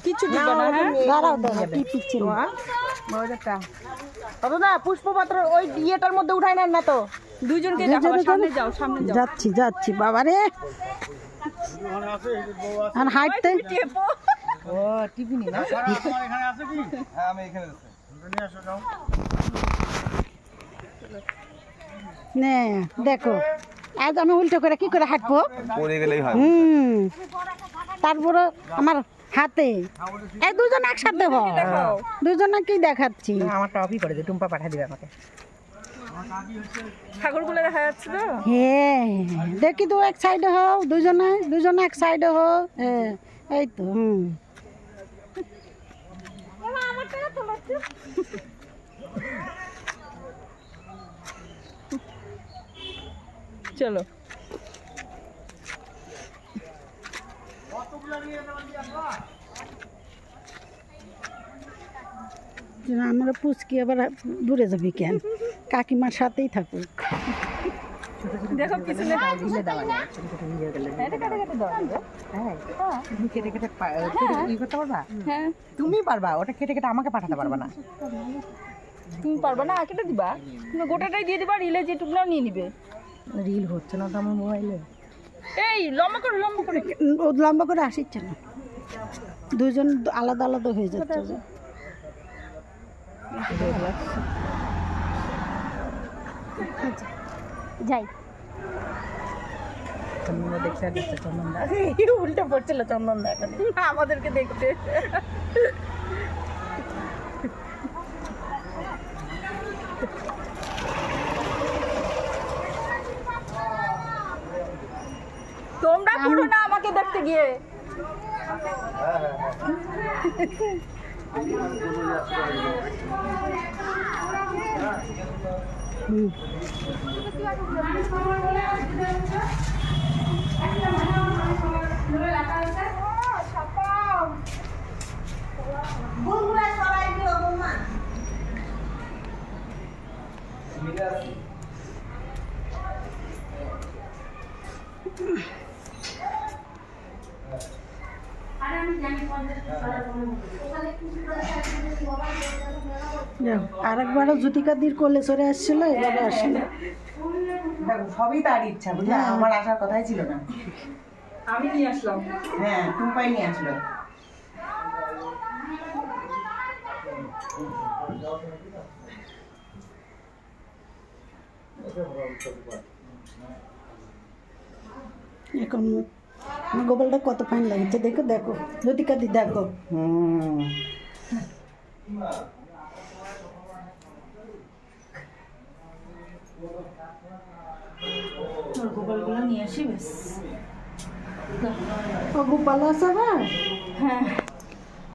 কিছু দিবা না। হ্যাঁ দাঁড়াও দাঁড়াও কি পিচ্ছিল মজাটা দাদা পুষ্পপত্র ওই ইয়েটার মধ্যে উঠাই নেন না তো। দুইজনকে দেখাবো, সামনে যাও সামনে যাও। যাচ্ছি যাচ্ছি বাবারে আর হাইটতে ও টিফিনি না এখানে আছে কি? হ্যাঁ আমি এখানে আছি। নিয়ে আসো যাও। নে দেখো আজ আমি উল্টো করে কি করে হাঁটবো? পড়ে গেলেই হয়। তারপরে আমার হাতে এই দুজন একসাথে হও, দুজনে কি দেখাচ্ছি? আমারটা অফই করে দে, টুম্পা পাঠা দিবে আমাকে। ঠাকুরগুলো দেখা যাচ্ছে তো? হ্যাঁ দেখি তো এক সাইডে হও, দুজনে দুজনে এক সাইডে হও। হ্যাঁ এই তো চলো আমরা পুচকি আবার দূরে যাবি কেন? কাকিমার সাথেই থাকুক। দেখো পিছনে ঢিলে দেওয়া যায়, ছোট ছোট ভিডিও গেলে এটা কাটে কাটে দেওয়া যাবে। হ্যাঁ তুমি কেটে কেটে ই করতে পারবা? হ্যাঁ তুমি পারবা, ওটা কেটে কেটে আমাকে পাঠাতে পারবা না। তুমি পারবা না, কেটে দিবা, তুমি গোটাটাই দিয়ে দিবা, রিলে যেটুকুও নিয়ে নিবে। রিল হচ্ছে না তো আমার মোবাইলে। এই লম্বা করে ও লম্বা করে আসিচ্ছে না, দুজন আলাদা আলাদা হয়ে যাচ্ছে। যাই চন্দনদা দেখছে, দেখছে চন্দনদা উল্টে পড়ছিল চন্দনদা এখন আমাদেরকে দেখতে। তোমরা পুরো না আমাকে দেখতে গিয়ে আরেকবারও জ্যোতিকাদির কোলে চলে আসছিল, এবারে আসলে দেখো সবই তার ইচ্ছা, বুঝলে আমার আসার কথাই ছিল না। আমি নিয়ে আসলাম। হ্যাঁ টুম্পাই নিয়ে আসলো। এখন আমার গোপালটা কত ফাইন লাগছে, দেখো দেখো জ্যোতিকাদি দেখো। গোপালগুলো নিয়ে আসি, বেশ ও গোপাল আছে আবার। হ্যাঁ